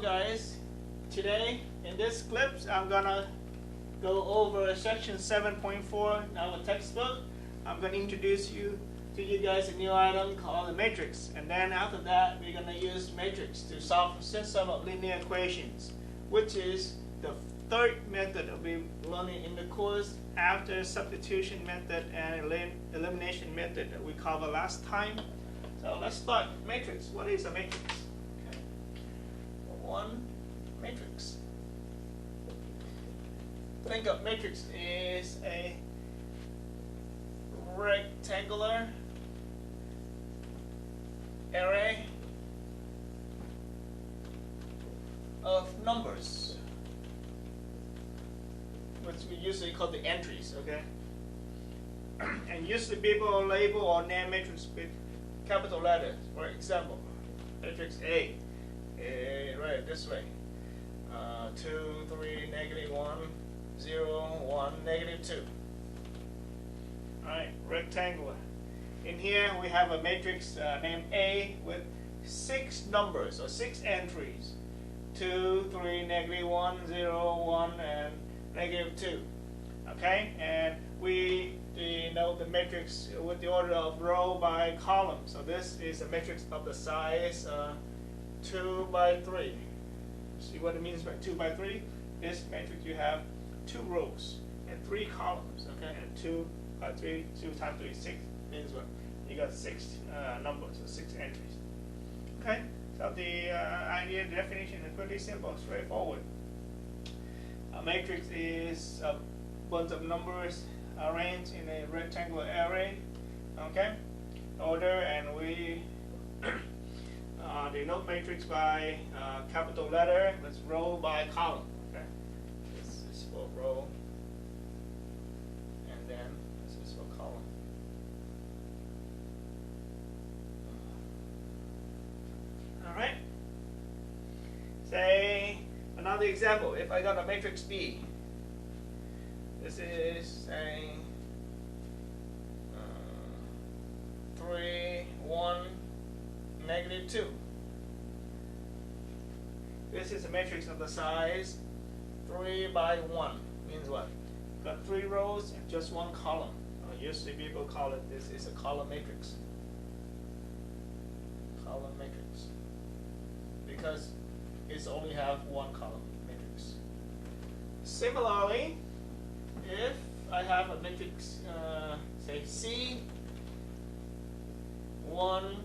guys, today in this clip I'm gonna go over section 7.4 in our textbook. I'm gonna introduce you guys a new item called the matrix, and then after that we're gonna use matrix to solve a system of linear equations, which is the third method that we're learning in the course after substitution method and elimination method that we covered last time. So let's start. Matrix. What is a matrix? Okay. One matrix. Think of matrix is a rectangular array of numbers, which we usually call the entries, okay? And usually people label or name matrix with capital letters. For example, matrix A, write it this way: 2, 3, -1, 0, 1, -2. All right, rectangular. In here we have a matrix named A with 6 numbers or 6 entries: 2, 3, -1, 0, 1, and -2. Okay, and we denote the matrix with the order of row by column. So this is a matrix of the size 2 by 3. See what it means by 2 by 3? This matrix you have 2 rows and 3 columns. Okay, and 2 by 3, 2 times 3, 6 means what? You got 6 numbers or 6 entries. Okay, so the idea, the definition is pretty simple, straightforward. A matrix is a bunch of numbers arranged in a rectangular array, okay, order, and we denote matrix by capital letter. Let's row by column. Okay, this is for row, and then this is for column. All right. Say another example. If I got a matrix B. This is saying 3, 1, -2. This is a matrix of the size 3 by 1. Means what? Got 3 rows and just 1 column. Usually people call it, this is a column matrix. Column matrix. Because it's only have 1 column matrix. Similarly, if I have a matrix, say C, 1,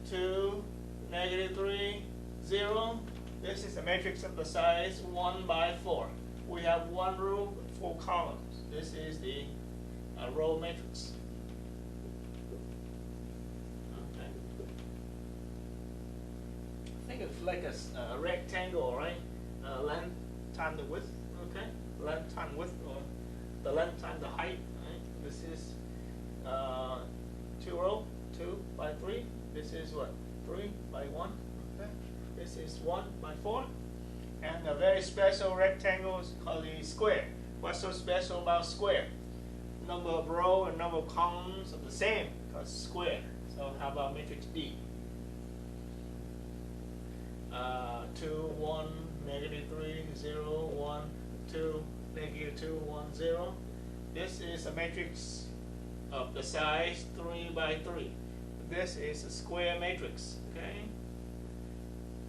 2, -3, 0, this is a matrix of the size 1 by 4. We have 1 row with 4 columns. This is the row matrix. Okay. Think it's like a rectangle, right? Length times the width. Okay, length times width, or the length times the height. Right? This is 2 row, 2 by 3. This is what? 3 by 1. Okay. This is 1 by 4. And a very special rectangle is called the square. What's so special about square? Number of row and number of columns are the same because square. So how about matrix B? 2, 1, -3, 0, 1, 2, -2, 1, 0. This is a matrix of the size 3 by 3. This is a square matrix, okay?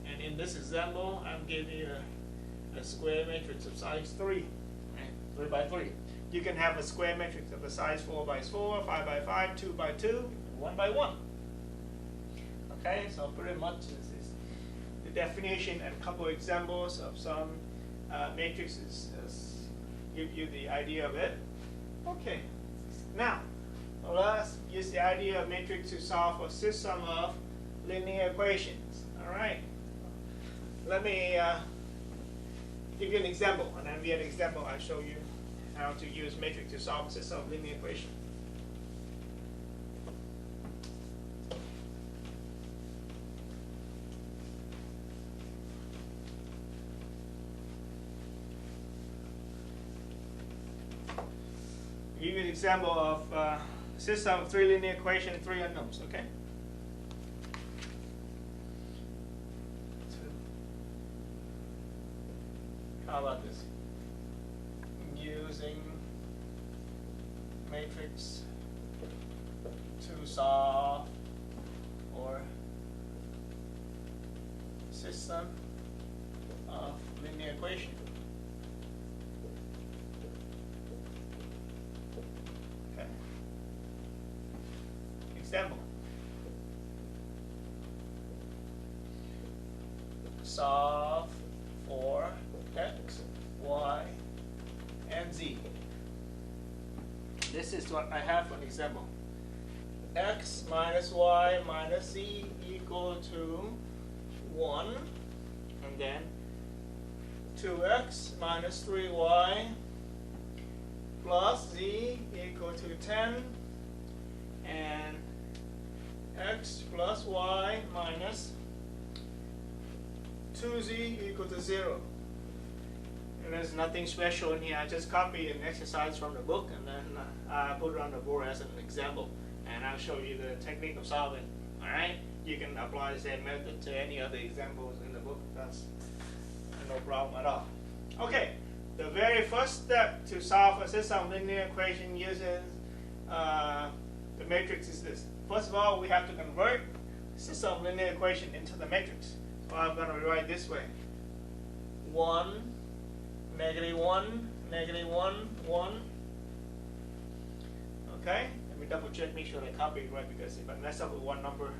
And in this example, I'm giving you a square matrix of size 3, right? 3 by 3. You can have a square matrix of the size 4 by 4, 5 by 5, 2 by 2, 1 by 1. Okay, so pretty much this is the definition and a couple examples of some matrices give you the idea of it. Okay, now let's use the idea of matrix to solve a system of linear equations. All right, let me give you an example, and then via the example I'll show you how to use matrix to solve a system of linear equations. Give you an example of system of 3 linear equations, 3 unknowns, okay? How about this? Using matrix to solve for system of linear equation. Okay. Example. Solve for x, y, and z. This is what I have for an example. X minus y minus z equal to 1, and then 2x minus 3y plus z equal to 10, and x plus y minus 2z equal to 0. And there's nothing special in here. I just copied an exercise from the book and then I put it on the board as an example. And I'll show you the technique of solving. Alright? You can apply the same method to any other examples in the book. That's no problem at all. Okay, the very first step to solve a system of linear equation using the matrix is this. First of all, we have to convert the system of linear equation into the matrix. So I'm going to rewrite this way. 1, -1, -1, 1. Okay? Let me double check, make sure I copy it right, because if I mess up with one number,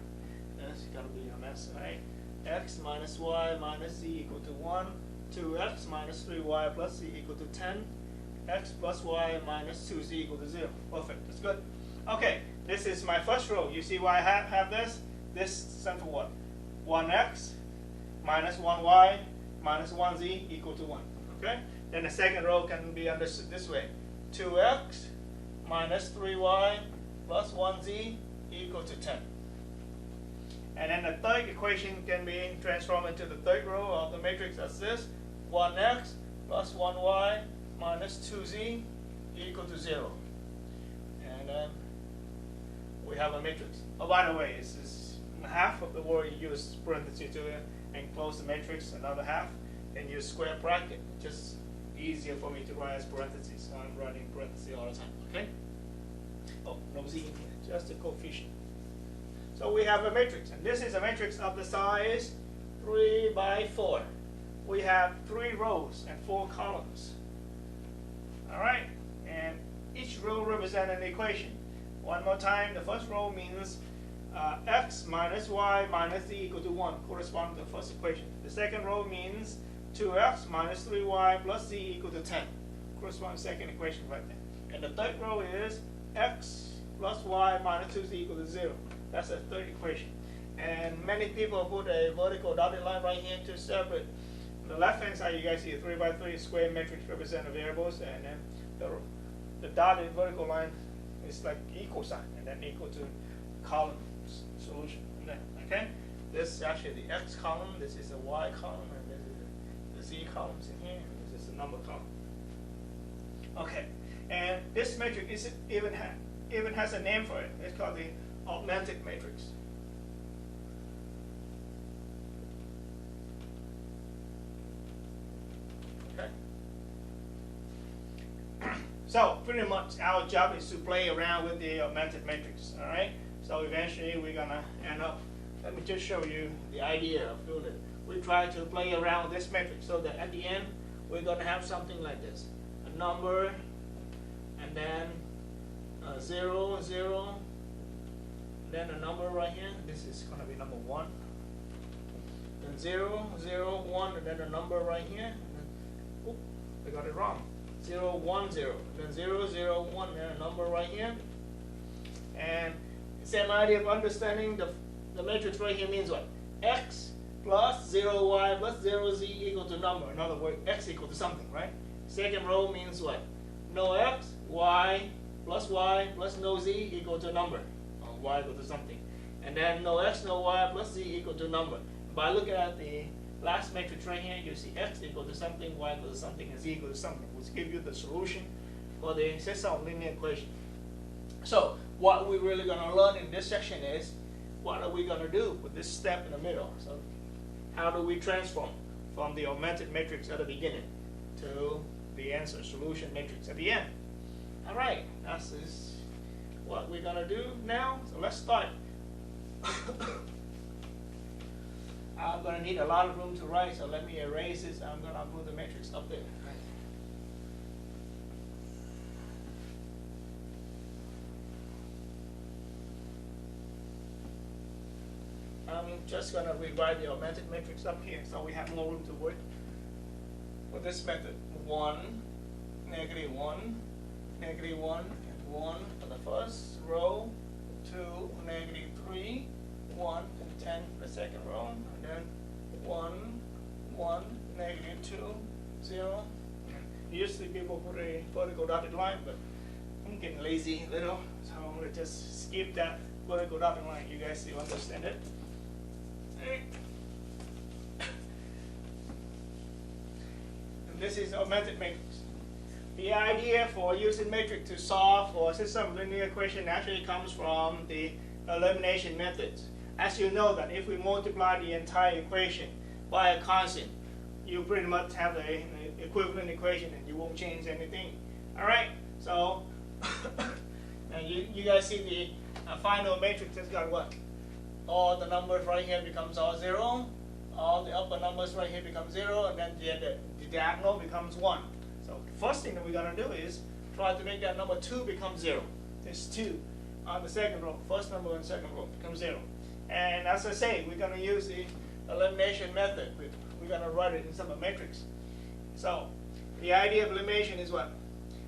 then it's going to be a mess, right? X minus y minus z equal to 1. 2x minus 3y plus z equal to 10. X plus y minus 2z equal to 0. Perfect. That's good. Okay, this is my first row. You see why I have this? This stands for what? 1x minus 1y minus 1z equal to 1. Okay? Then the second row can be understood this way. 2x minus 3y plus 1z equal to 10. And then the third equation can be transformed into the third row of the matrix as this. 1x plus 1y minus 2z equal to 0. And then we have a matrix. Oh, by the way, this is half of the word you use parentheses to enclose the matrix, another half, and use square bracket. Just easier for me to write as parentheses. So I'm writing parentheses all the time. Okay? Oh, no z in here, just a coefficient. So we have a matrix, and this is a matrix of the size 3 by 4. We have 3 rows and 4 columns. All right, and each row represents an equation. One more time, the first row means x minus y minus z equal to 1, corresponding to the first equation. The second row means 2x minus 3y plus z equal to 10, corresponding to the second equation right there. And the third row is x plus y minus 2z equal to 0. That's the third equation. And many people put a vertical dotted line right here to separate. On the left hand side, you guys see a 3 by 3 square matrix represent the variables, and then the dotted vertical line is like equal sign, and then equal to column solution. Okay? This is actually the x column, this is the y column, and this is the z columns in here, and this is the number column. Okay, and this matrix even has a name for it. It's called the augmented matrix. Okay. So pretty much our job is to play around with the augmented matrix. All right. So eventually we're gonna end up. Let me just show you the idea of doing it. We try to play around with this matrix so that at the end we're gonna have something like this: a number, and then 0, 0. Then a number right here, this is going to be number 1. Then 0, 0, 1, and then a number right here. And then, oop, I got it wrong. 0, 1, 0. And then 0, 0, 1, and then a number right here. And same idea of understanding the matrix right here means what? X plus 0y plus 0z equal to number. In other words, x equal to something, right? Second row means what? No x, y plus no z equal to number. Y equal to something. And then no x, no y plus z equal to number. By looking at the last matrix right here, you see x equal to something, y equal to something, and z equal to something, which gives you the solution for the system of linear equation. So what we're really going to learn in this section is what are we going to do with this step in the middle. So how do we transform from the augmented matrix at the beginning? to the answer solution matrix at the end. All right, that's what we're gonna do now. So let's start. I'm gonna need a lot of room to write, so let me erase this. I'm gonna move the matrix up there. I'm just gonna rewrite the augmented matrix up here, so we have more room to work. For this method, 1, -1, -1, and 1 for the first row, 2, -3, 1, and 10 for the second row, and then 1, 1, -2, 0. Usually people put a vertical dotted line, but I'm getting lazy a little, so I'm gonna just skip that vertical dotted line. You guys still understand it? And this is augmented matrix. The idea for using matrix to solve for a system of linear equation actually comes from the elimination methods. As you know that if we multiply the entire equation by a constant, you pretty much have an equivalent equation and you won't change anything. All right, so and you guys see the final matrix has got what? All the numbers right here becomes all 0. All the upper numbers right here become 0, and then the diagonal becomes 1. So the first thing that we're going to do is try to make that number 2 become 0. There's 2 on the second row. First number on the second row becomes 0. And as I say, we're going to use the elimination method. We're going to write it in some matrix. So the idea of elimination is what?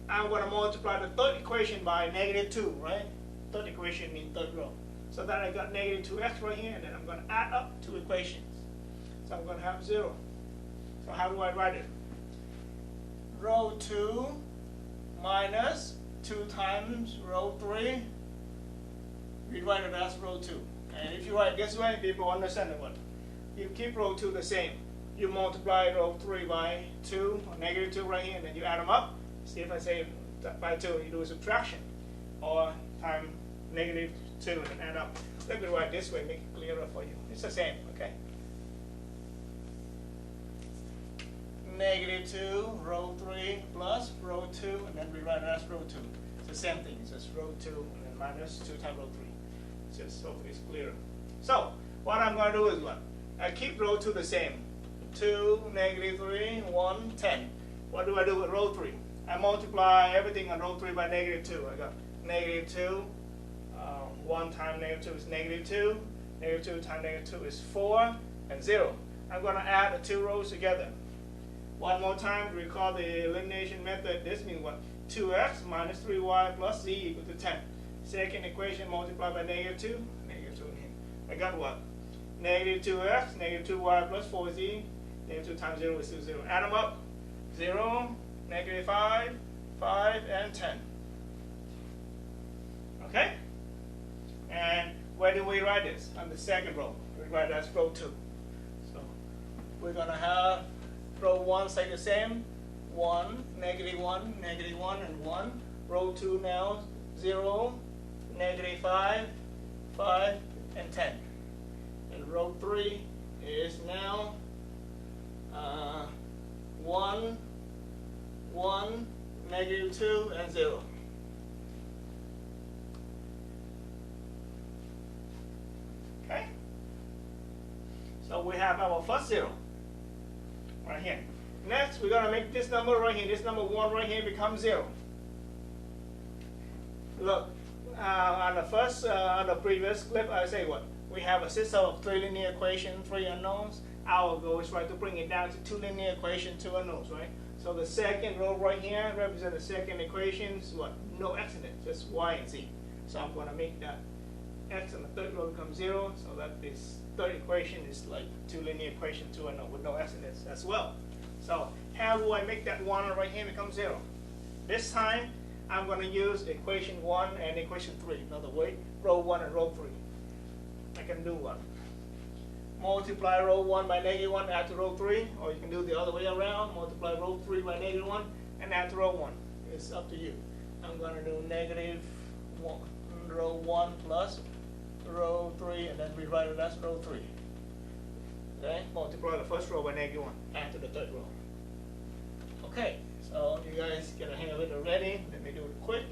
I'm going to multiply the third equation by -2, right? Third equation in third row. So then I got -2x right here, and then I'm going to add up 2 equations. So I'm going to have 0. So how do I write it? Row 2 minus 2 times row 3. We write it as row 2. And if you write this way, people understand what? You keep row 2 the same. You multiply row 3 by 2, or -2 right here, and then you add them up. See, if I say by 2, you do a subtraction. Or time -2 and add up. Let me write this way, make it clearer for you. It's the same, okay? -2, row 3 plus row 2, and then we write it as row 2. It's the same thing. It's just row 2 and then minus 2 times row 3. Just so it's clearer. So what I'm going to do is what? I keep row 2 the same. 2, -3, 1, 10. What do I do with row 3? I multiply everything on row 3 by -2. I got -2. 1 times -2 is -2. -2 times -2 is 4, and 0. I'm going to add the 2 rows together. One more time, recall the elimination method. This means what? 2x minus 3y plus z equal to 10. Second equation multiplied by -2. -2 in here. I got what? -2x, -2y plus 4z. -2 times 0 is still 0. Add them up. 0, -5, 5, and 10. Okay? And where do we write this? On the second row. We write that as row 2. So we're going to have row 1 stay the same. 1, -1, -1, and 1. Row 2 now, 0, -5, 5, and 10. And row 3 is now 1, 1, -2, and 0. Okay? So we have our first 0 right here. Next, we're going to make this number right here, this number 1 right here become 0. Look, on the previous clip, I say what? We have a system of 3 linear equations, 3 unknowns. Our goal is right to bring it down to 2 linear equations, 2 unknowns, right? So the second row right here represents the second equation. What? No x in it, just y and z. So I'm going to make that x in the third row become 0, so that this third equation is like 2 linear equation, 2 unknown with no x in it as well. So how do I make that 1 right here become 0? This time I'm going to use equation 1 and equation 3. In other words, row 1 and row 3. I can do one. Multiply row 1 by -1, add to row 3, or you can do the other way around. Multiply row 3 by -1 and add to row 1. It's up to you. I'm going to do -1, row 1 plus row 3, and then rewrite it as row 3. Okay? Multiply the first row by -1, add to the third row. Okay? Okay, so you guys get a hang of it already. Let me do it quick.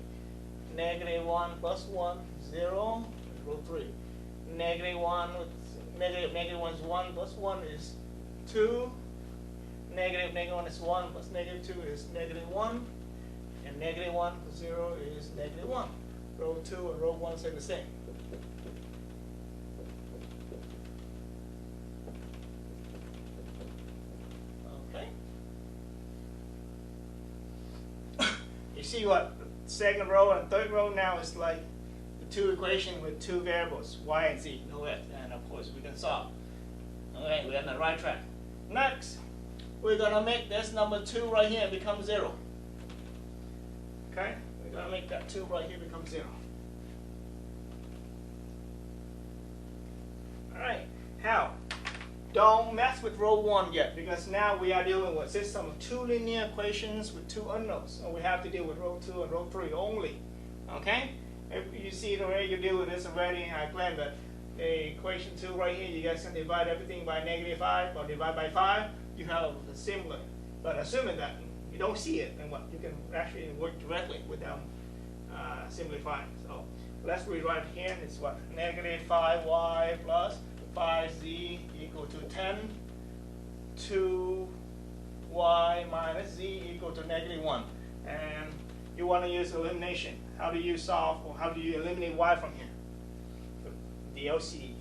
-1 plus 1, 0, row 3. -1 with negative 1 is 1 plus 1 is 2. Negative 1 is 1 plus -2 is -1. And -1 plus 0 is -1. Row 2 and row 1 say the same. Okay. You see what second row and third row now is like the two equations with two variables, y and z, no x, and of course we can solve. Okay, we're on the right track. Next, we're gonna make this number 2 right here become 0. Okay, we're gonna make that 2 right here become 0. All right, how? Don't mess with row 1 yet, because now we are dealing with a system of 2 linear equations with 2 unknowns. So we have to deal with row 2 and row 3 only. Okay? If you see the way you deal with this already, I claim that the equation 2 right here, you guys can divide everything by -5 or divide by 5. You have a similar. But assuming that you don't see it, then what? You can actually work directly without simplifying. So let's rewrite here. It's what? -5y plus 5z equal to 10, 2y minus z equal to -1. And you want to use elimination. How do you solve, or how do you eliminate y from here? The LCD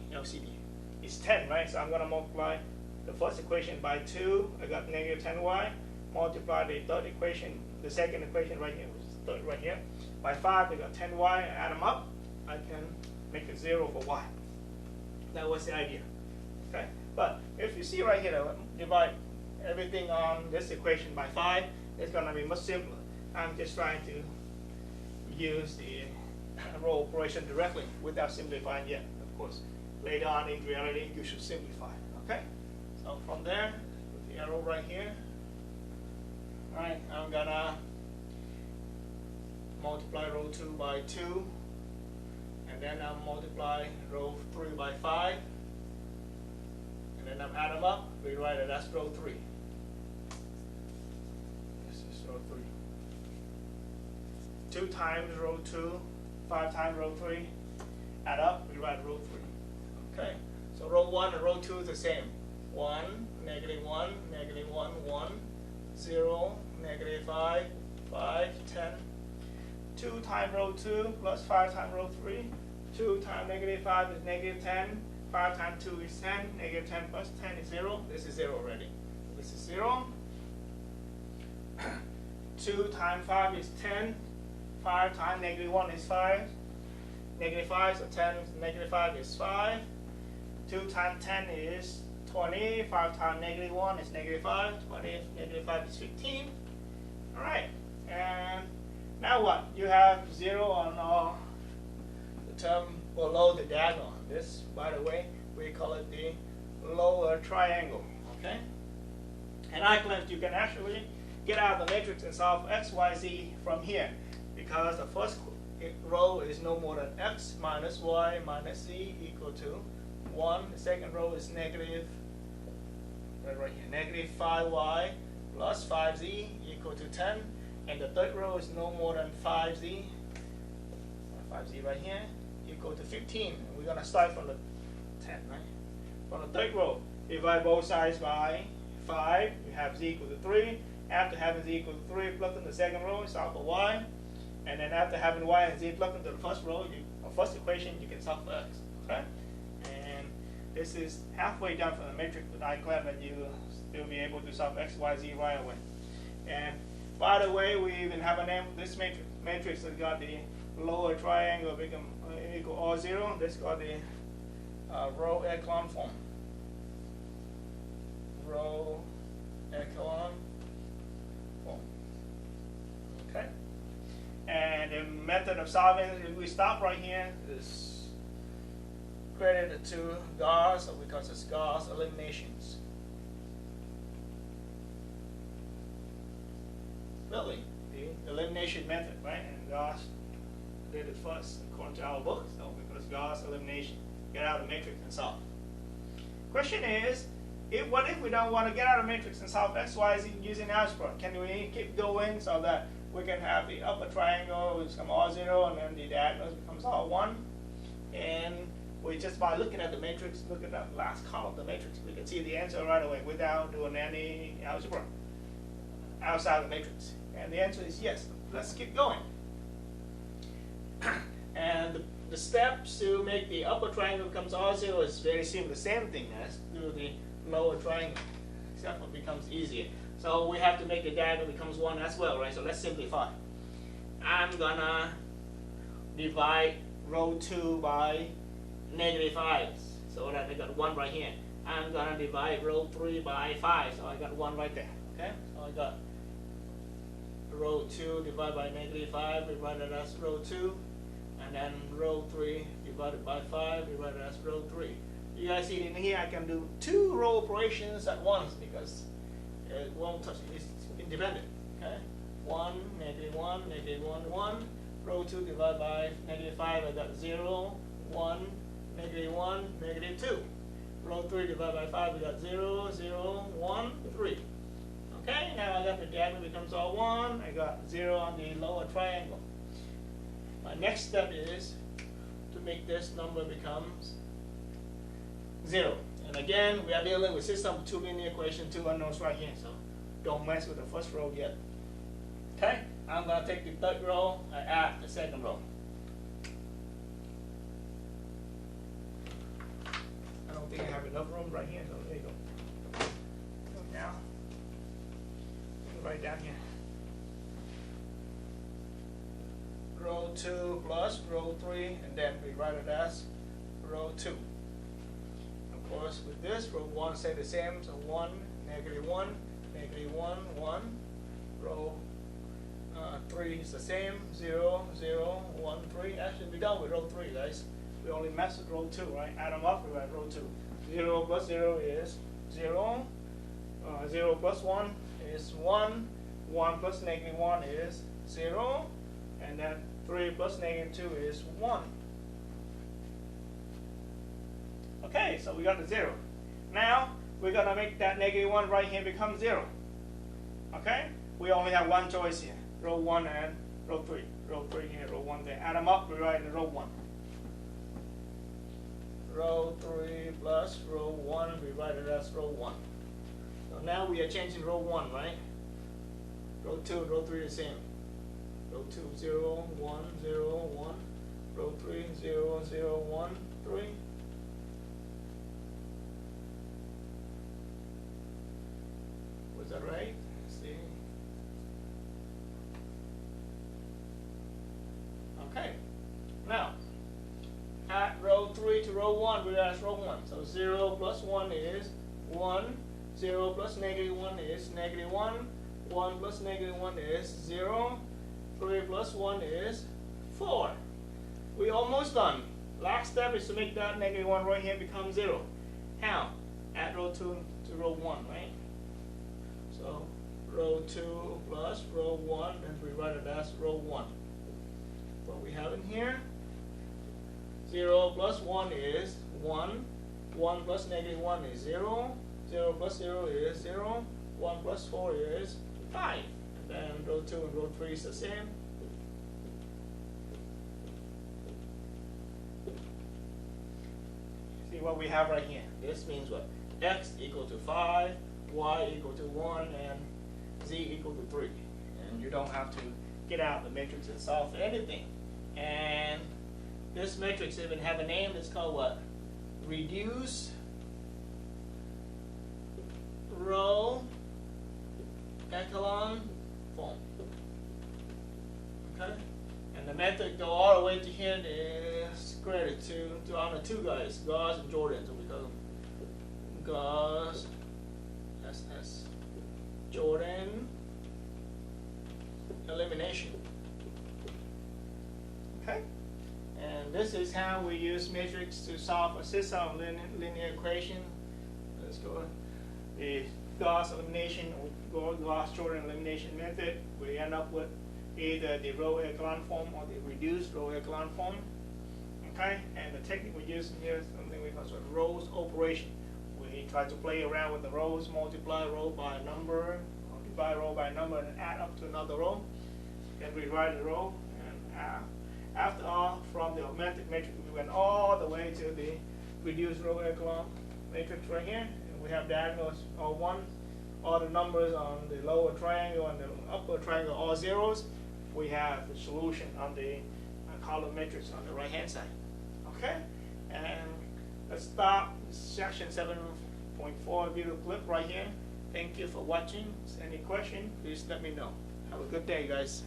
is 10, right? So I'm going to multiply the first equation by 2. I got -10y. Multiply the third equation, the second equation right here, which is the third right here, by 5. I got 10y. Add them up. I can make it 0 for y. That was the idea. Okay, but if you see right here, divide everything on this equation by 5, it's going to be much simpler. I'm just trying to use the row operation directly without simplifying yet. Of course, later on in reality, you should simplify. Okay, so from there, put the arrow right here. All right, I'm gonna multiply row 2 by 2. And then I'll multiply row 3 by 5. And then I'll add them up, rewrite it as row 3. This is row 3. 2 times row 2, 5 times row 3. Add up, rewrite row 3. Okay, so row 1 and row 2 is the same. 1, -1, -1, 1, 0, -5, 5, 10. 2 times row 2 plus 5 times row 3. 2 times -5 is -10. 5 times 2 is 10. -10 plus 10 is 0. This is 0 already. This is 0. 2 times 5 is 10. 5 times -1 is 5. -5, so 10 -5 is 5. 2 times 10 is 20. 5 times -1 is -5. 20 -5 is 15. All right. And now what? You have 0 on all the term below the diagonal. This, by the way, we call it the lower triangle. Okay? And I claim you can actually get out of the matrix and solve x, y, z from here, because the first row is no more than x minus y minus z equal to 1. The second row is negative, right here, -5y plus 5z equal to 10. And the third row is no more than 5z right here, equal to 15. And we're going to start from the 10, right? From the third row, divide both sides by 5. You have z equal to 3. After having z equal to 3, plug in the second row, solve for y. And then after having y and z plugged into the first row, first equation, you can solve for x. Okay? And this is halfway down from the matrix, but I'm glad that you still be able to solve x, y, z right away. And by the way, we even have a name. This matrix has got the lower triangle become equal all 0. This got the row echelon form. Row echelon form. Okay. And the method of solving, if we stop right here, is credited to Gauss, because it's Gauss eliminations. Really, the elimination method, right? And Gauss did it first, according to our book. So because Gauss elimination, get out of the matrix and solve. Question is, what if we don't want to get out of matrix and solve x, y, z using algebra? Can we keep going so that we can have the upper triangle which becomes all 0 and then the diagonal becomes all 1? And we just by looking at the matrix, look at that last column of the matrix, we can see the answer right away without doing any algebra outside the matrix. And the answer is yes. Let's keep going. And the steps to make the upper triangle becomes all 0 is very similar, the same thing as do the lower triangle, except it becomes easier. So we have to make the diagonal becomes 1 as well, right? So let's simplify. I'm gonna divide row 2 by -5, so that I got 1 right here. I'm gonna divide row 3 by 5, so I got 1 right there. Okay, so I got row 2 divided by -5 divided as row 2, and then row 3 divided by 5 divided as row 3. You guys see in here I can do 2 row operations at once because it won't touch, it's independent. Okay, 1, -1, -1, 1. Row 2 divided by -5, I got 0, 1, -1, -2. Row 3 divided by 5, we got 0, 0, 1, 3. Okay, now I got the diagonal becomes all 1. I got 0 on the lower triangle. My next step is to make this number becomes 0. And again, we are dealing with system of 2 linear equations, 2 unknowns right here. So don't mess with the first row yet. Okay, I'm going to take the third row and add the second row. I don't think I have enough room right here, so there you go. So now, right down here. Row 2 plus row 3, and then we write it as row 2. Of course, with this, row 1 stay the same, so 1, -1, -1, 1. Row 3 is the same, 0, 0, 1, 3. Actually, we're done with row 3, guys. We only mess with row 2, right? Add them up, we write row 2. 0 plus 0 is 0. 0 plus 1 is 1. 1 plus -1 is 0. And then 3 plus -2 is 1. Okay, so we got the 0. Now, we're going to make that -1 right here become 0. Okay? We only have one choice here. Row 1 and row 3. Row 3 here, row 1 there. Add them up, we write in row 1. Row 3 plus row 1, we write it as row 1. So now we are changing row 1, right? Row 2 and row 3 the same. Row 2, 0, 1, 0, 1. Row 3, 0, 0, 1, 3. Was that right? Let's see. Okay. Now, add row 3 to row 1, we add row 1. So 0 plus 1 is 1. 0 plus -1 is -1. 1 plus -1 is 0. 3 plus 1 is 4. We're almost done. Last step is to make that -1 right here become 0. How? Add row 2 to row 1, right? So row 2 plus row 1, and we write it as row 1. What we have in here, 0 plus 1 is 1. 1 plus -1 is 0. 0 plus 0 is 0. 1 plus 4 is 5. And then row 2 and row 3 is the same. See what we have right here. This means what? X equal to 5, Y equal to 1, and Z equal to 3. And you don't have to get out the matrix and solve anything. And this matrix even have a name. It's called what? Reduced row echelon form. Okay? And the method go all the way to here is credit to honor two guys, Gauss and Jordan. So we call them Gauss, SS, Jordan elimination. Okay? And this is how we use matrix to solve a system of linear equation. Let's go the Gauss elimination or Gauss-Jordan elimination method. We end up with either the row echelon form or the reduced row echelon form. Okay? And the technique we use in here is something we call rows operation. We you try to play around with the rows, multiply row by a number, or divide row by a number, and add up to another row. Then rewrite the row, and after all, from the augmented matrix, we went all the way to the reduced row echelon matrix right here, and we have diagonals all one, all the numbers on the lower triangle and the upper triangle all zeros. We have the solution on the column matrix on the right hand side. Okay, and let's stop section 7.4 video clip right here. Thank you for watching. Any question, please let me know. Have a good day, guys.